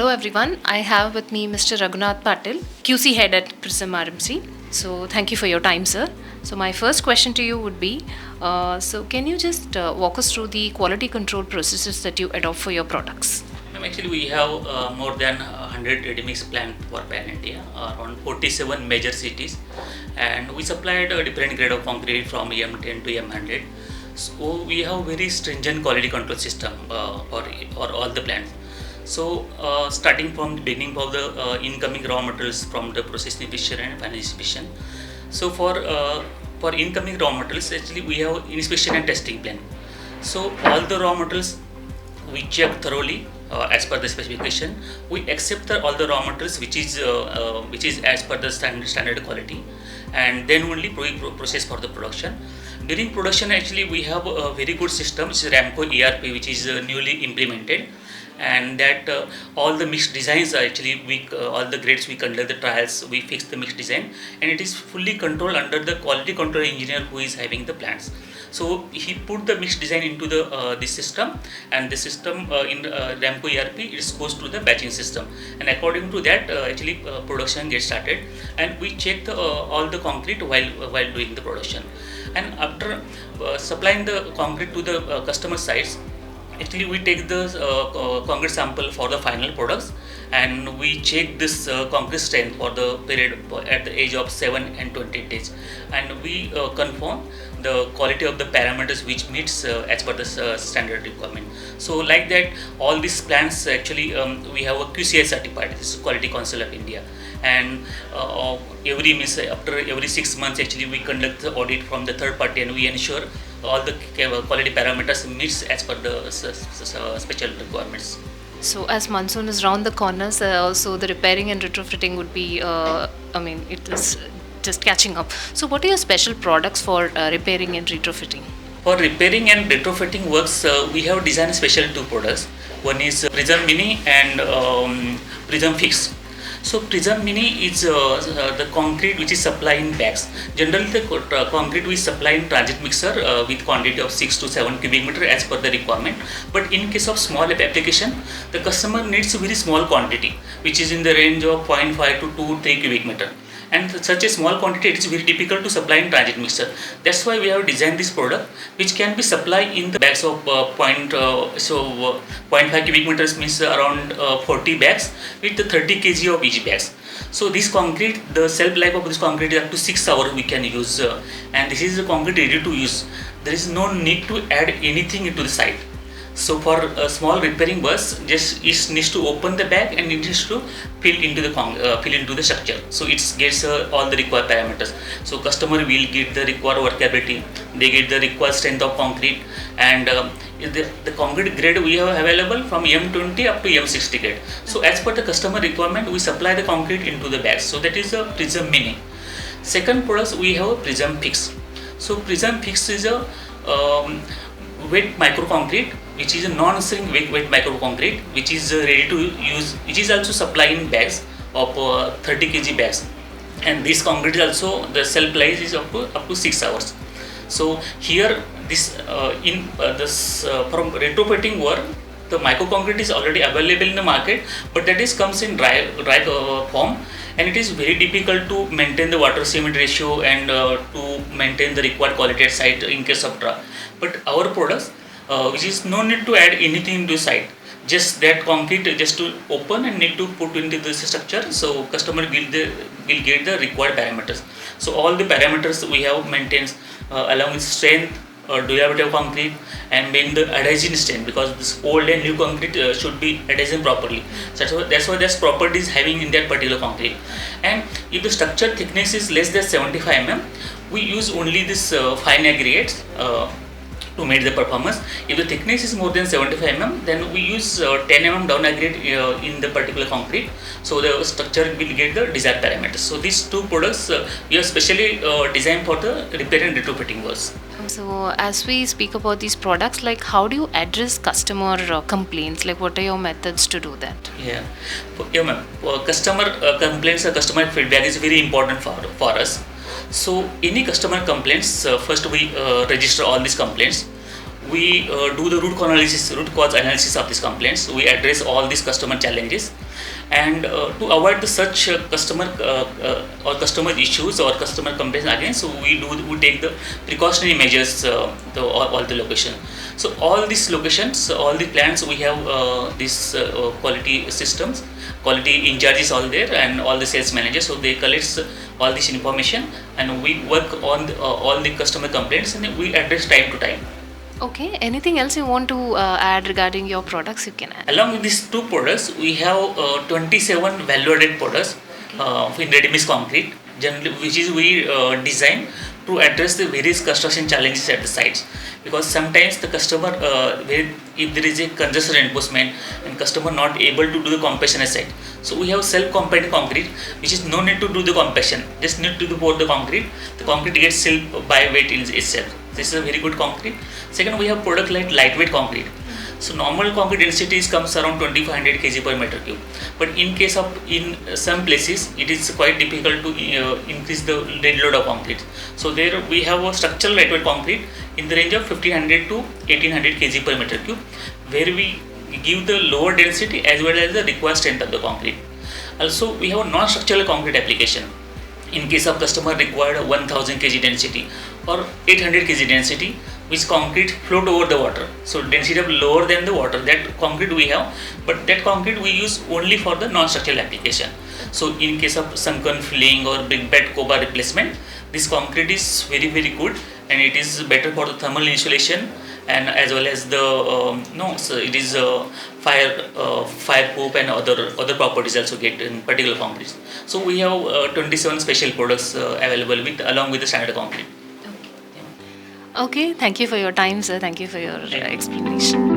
Hello everyone, I have with me Mr. Raghunath Patil, QC head at Prism RMC. So thank you for your time, sir. So my first question to you would be, so can you just walk us through the quality control processes that you adopt for your products? Actually, we have more than 100 ready-mix plant for Pan India, around 47 major cities, and we supplied a different grade of concrete from M10 to M100. So we have very stringent quality control system for all the plants. So starting from the beginning of the incoming raw materials from the process inspection and final inspection. So for incoming raw materials, actually we have inspection and testing plan. So all the raw materials we check thoroughly as per the specification. We accept all the raw materials which is as per the standard quality, and then only process for the production. During production, actually we have a very good system, which is Ramco ERP, which is newly implemented, and that all the mixed designs are actually all the grades we conduct the trials, we fix the mixed design, and it is fully controlled under the quality control engineer who is having the plants. So he put the mixed design into the system, and the system in Ramco ERP it goes to the batching system, and according to that actually production gets started, and we check all the concrete while doing the production. And after supplying the concrete to the customer sites, actually we take the concrete sample for the final products, and we check this concrete strength for the period at the age of 7 and 20 days, and we confirm the quality of the parameters which meets as per the standard requirement. So like that, all these plants actually we have a QCI certified. This is Quality Council of India, and after every 6 months actually we conduct the audit from the third party, and we ensure all the quality parameters meets as per the special requirements. So as monsoon is round the corners, also the repairing and retrofitting would be, it is just catching up. So what are your special products for repairing and retrofitting? For repairing and retrofitting works, we have designed special two products. One is Prism Mini and Prism Fix. So Prism Mini is the concrete which is supplied in bags. Generally, the concrete we supply in transit mixer with quantity of 6 to 7 cubic meter as per the requirement. But in case of small application, the customer needs a very small quantity, which is in the range of 0.5 to 2-3 cubic meter. And such a small quantity, it is very difficult to supply in transit mixer. That's why we have designed this product, which can be supplied in the bags of 0.5 cubic meters, means around 40 bags with 30 kg of each bags. So this concrete, the shelf life of this concrete is up to 6 hours we can use, and this is the concrete ready to use. There is no need to add anything into the site. So for a small repairing work, just it needs to open the bag and it needs to fill into the structure. So it gets all the required parameters. So customer will get the required workability, they get the required strength of concrete, and the concrete grade we have available from M20 up to M60 grade. So as per the customer requirement, we supply the concrete into the bags. So that is a Prism Mini. Second product we have a Prism Fix. So Prism Fix is a wet micro concrete, which is a non-shrink wet micro concrete, which is ready to use, which is also supplied in bags of 30 kg bags, and this concrete is also the shelf life is up to 6 hours. So here this from retrofitting work, the micro concrete is already available in the market, but that is comes in dry form, and it is very difficult to maintain the water cement ratio and to maintain the required quality at site in case of dry. But our products, which is no need to add anything to site, just that concrete just to open and need to put into this structure. So customer will get the required parameters. So all the parameters we have maintained along with strength, durability of concrete, and being the adhesion strength, because this old and new concrete should be adhesion properly. So that's why there's properties having in that particular concrete. And if the structure thickness is less than 75 mm, we use only this fine aggregates to meet the performance. If the thickness is more than 75 mm, then we use 10 mm down aggregate in the particular concrete, so the structure will get the desired parameters. So these two products we have specially designed for the repair and retrofitting works. So as we speak about these products, like how do you address customer complaints? Like what are your methods to do that? Yeah, ma'am. Customer complaints or customer feedback is very important for us. So any customer complaints, first we register all these complaints. we do the root cause analysis of these complaints. We address all these customer challenges, and to avoid such or customer issues or customer complaints again, so we take the precautionary measures all the location. So all these locations, all the plants, we have these quality systems, quality in charge is all there, and all the sales managers, so they collect all this information, and we work on all the customer complaints, and we address time to time. Okay, anything else you want to add regarding your products, you can add. Along with these two products, we have 27 value-added products in ready-mix concrete, generally, which is we design to address the various construction challenges at the sites. Because sometimes the customer, if there is a congestion reinforcement and customer not able to do the compaction at site, so we have self-compacting concrete, which is no need to do the compaction, just need to pour the concrete. The concrete gets sealed by weight in itself. This is a very good concrete. Second, we have product like lightweight concrete. So normal concrete density comes around 2500 kg per meter cube. But in case of in some places, it is quite difficult to increase the dead load of concrete. So there we have a structural lightweight concrete in the range of 1500 to 1800 kg per meter cube, where we give the lower density as well as the required strength of the concrete. Also, we have a non-structural concrete application. In case of customer required 1000 kg density or 800 kg density, which concrete float over the water. So density of lower than the water, that concrete we have, but that concrete we use only for the non-structural application. So in case of sunken filling or big bed cobar replacement, this concrete is very good, and it is better for the thermal insulation, and as well as the so it is fire proof and other properties also get in particular concrete. So we have 27 special products available with along with the standard concrete. Okay, thank you for your time, sir. Thank you for your explanation.